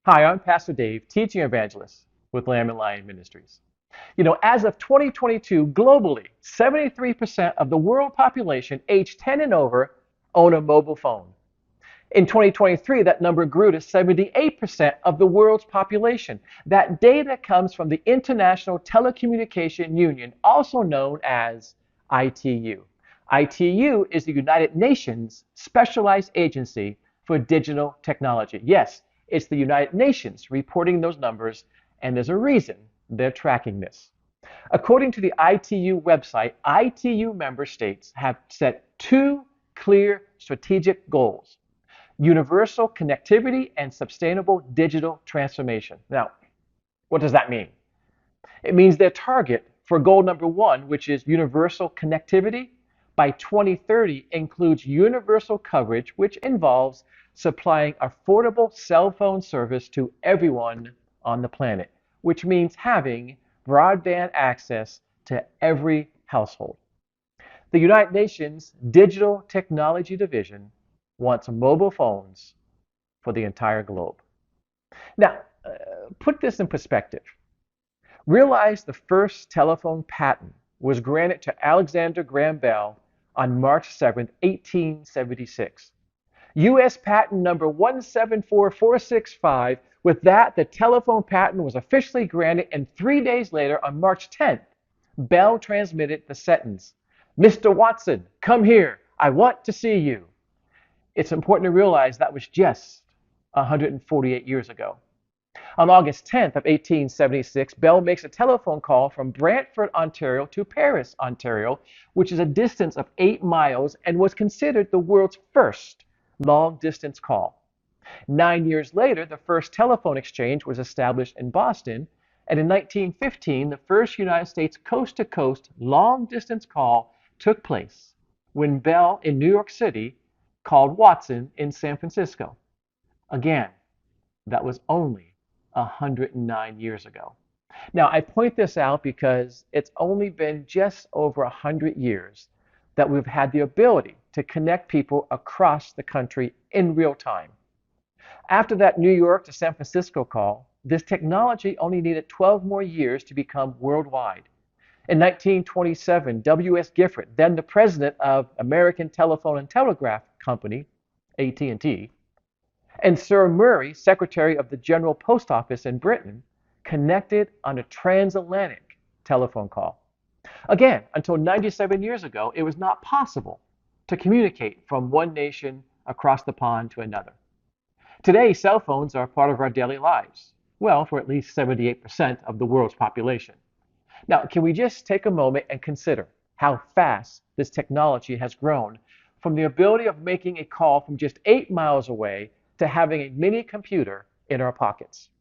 Hi, I'm Pastor Dave, teaching evangelist with Lamb and Lion Ministries. As of 2022, globally, 73% of the world population aged 10 and over own a mobile phone. In 2023, that number grew to 78% of the world's population. That data comes from the International Telecommunication Union, also known as ITU. ITU is the United Nations specialized agency for digital technology. Yes, it's the United Nations reporting those numbers, and there's a reason they're tracking this. According to the ITU website, ITU member states have set two clear strategic goals: universal connectivity and sustainable digital transformation. Now, what does that mean? It means their target for goal number one, which is universal connectivity, by 2030 includes universal coverage, which involves supplying affordable cell phone service to everyone on the planet, which means having broadband access to every household. The United Nations Digital Technology Division wants mobile phones for the entire globe. Now, put this in perspective. Realize the first telephone patent was granted to Alexander Graham Bell on March 7, 1876. U.S. patent number 174465. With that, the telephone patent was officially granted, and 3 days later, on March 10th, Bell transmitted the sentence, "Mr. Watson, come here. I want to see you." It's important to realize that was just 148 years ago. On August 10th of 1876, Bell makes a telephone call from Brantford, Ontario to Paris, Ontario, which is a distance of 8 miles and was considered the world's first long-distance call. 9 years later, the first telephone exchange was established in Boston, and in 1915, the first United States coast-to-coast long-distance call took place when Bell in New York City called Watson in San Francisco. Again, that was only 109 years ago. Now, I point this out because it's only been just over 100 years that we've had the ability to connect people across the country in real time. After that New York to San Francisco call, this technology only needed 12 more years to become worldwide. In 1927, W.S. Gifford, then the president of American Telephone and Telegraph Company, AT&T, and Sir Murray, secretary of the General Post Office in Britain, connected on a transatlantic telephone call. Again, until 97 years ago, it was not possible to communicate from one nation across the pond to another. Today, cell phones are part of our daily lives. Well, for at least 78% of the world's population. Now, can we just take a moment and consider how fast this technology has grown from the ability of making a call from just 8 miles away to having a mini computer in our pockets?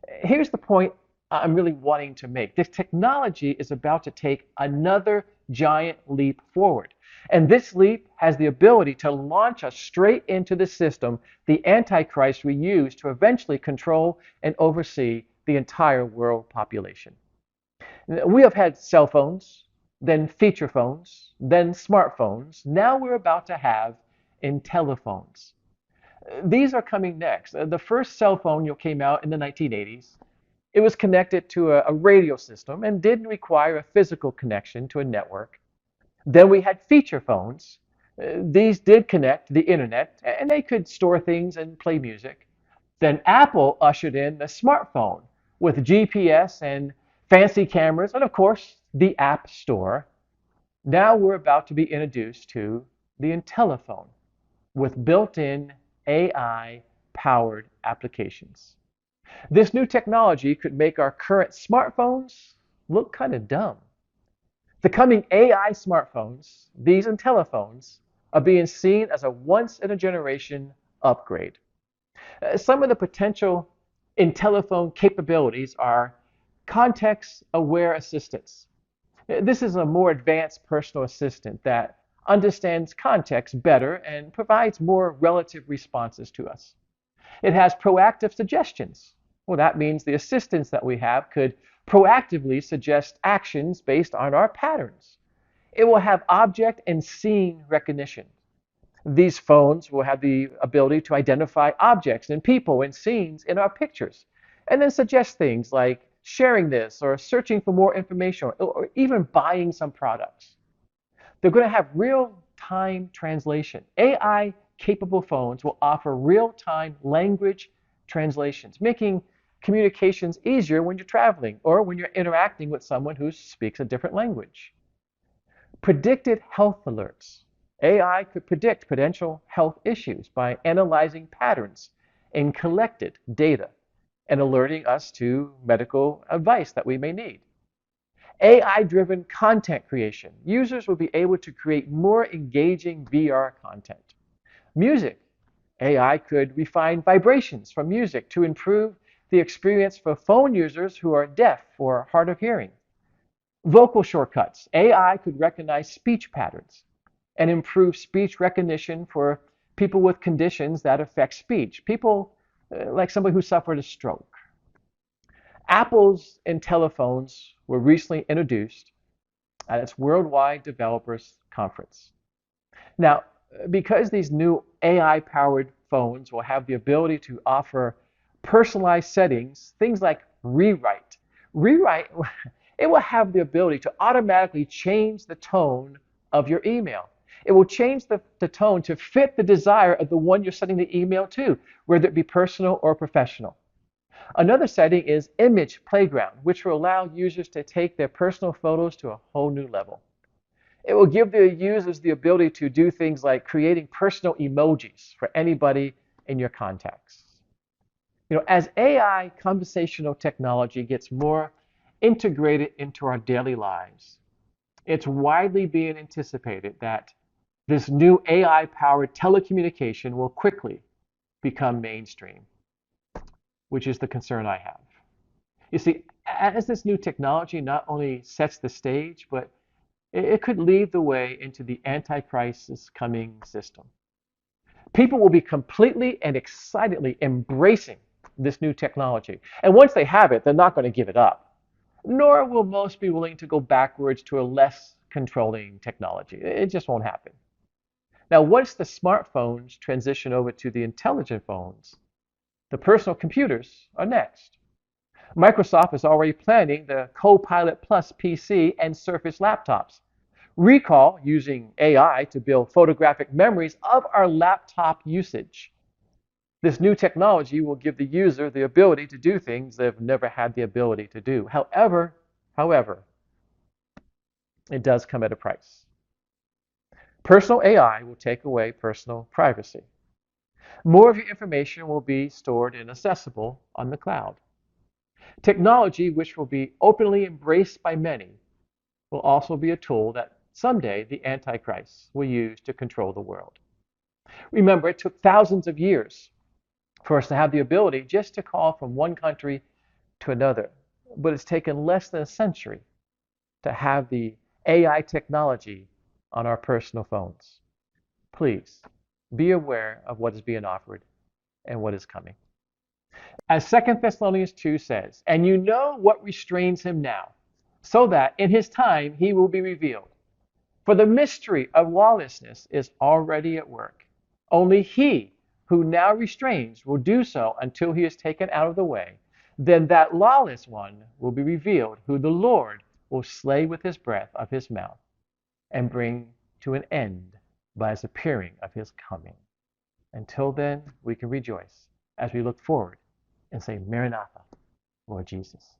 Here's the point I'm really wanting to make. This technology is about to take another giant leap forward. And this leap has the ability to launch us straight into the system the Antichrist will use to eventually control and oversee the entire world population. We have had cell phones, then feature phones, then smartphones. Now we're about to have IntelliPhones. These are coming next. The first cell phone came out in the 1980s. It was connected to a radio system and didn't require a physical connection to a network. Then we had feature phones. These did connect to the internet, and they could store things and play music. Then Apple ushered in the smartphone with GPS and fancy cameras, and of course, the App Store. Now we're about to be introduced to the IntelliPhone with built-in AI-powered applications. This new technology could make our current smartphones look kind of dumb. The coming AI smartphones, these IntelliPhones, are being seen as a once-in-a-generation upgrade. Some of the potential IntelliPhone capabilities are context-aware assistance. This is a more advanced personal assistant that understands context better and provides more relative responses to us. It has proactive suggestions. Well, that means the assistants that we have could proactively suggest actions based on our patterns. It will have object and scene recognition. These phones will have the ability to identify objects and people and scenes in our pictures, and then suggest things like sharing this or searching for more information or even buying some products. They're going to have real-time translation. AI-capable phones will offer real-time language translations, making communications easier when you're traveling or when you're interacting with someone who speaks a different language. Predicted health alerts. AI could predict potential health issues by analyzing patterns in collected data and alerting us to medical advice that we may need. AI-driven content creation. Users will be able to create more engaging VR content. Music. AI could refine vibrations from music to improve the experience for phone users who are deaf or hard of hearing. Vocal shortcuts. AI could recognize speech patterns and improve speech recognition for people with conditions that affect speech. People like somebody who suffered a stroke. Apple's IntelliPhones were recently introduced at its Worldwide Developers Conference. Now, because these new AI-powered phones will have the ability to offer personalized settings, things like rewrite, it will have the ability to automatically change the tone of your email. It will change the tone to fit the desire of the one you're sending the email to, whether it be personal or professional. Another setting is Image Playground, which will allow users to take their personal photos to a whole new level. It will give the users the ability to do things like creating personal emojis for anybody in your contacts. As AI conversational technology gets more integrated into our daily lives, it's widely being anticipated that this new AI-powered telecommunication will quickly become mainstream, which is the concern I have. You see, as this new technology not only sets the stage, but it could lead the way into the Antichrist's coming system. People will be completely and excitedly embracing this new technology. And once they have it, they're not going to give it up. Nor will most be willing to go backwards to a less controlling technology. It just won't happen. Now, once the smartphones transition over to the intelligent phones, the personal computers are next. Microsoft is already planning the Copilot Plus PC and Surface laptops. Recall using AI to build photographic memories of our laptop usage. This new technology will give the user the ability to do things they've never had the ability to do. However, it does come at a price. Personal AI will take away personal privacy. More of your information will be stored and accessible on the cloud. Technology, which will be openly embraced by many, will also be a tool that someday the Antichrist will use to control the world. Remember, it took thousands of years for us to have the ability just to call from one country to another, but it's taken less than a century to have the AI technology on our personal phones. Please be aware of what is being offered and what is coming. As 2 Thessalonians 2 says, and you know what restrains him now, so that in his time he will be revealed. For the mystery of lawlessness is already at work. Only he who now restrains will do so until he is taken out of the way. Then that lawless one will be revealed, who the Lord will slay with his breath of his mouth and bring to an end by his appearing of his coming. Until then, we can rejoice as we look forward and say, Maranatha, Lord Jesus.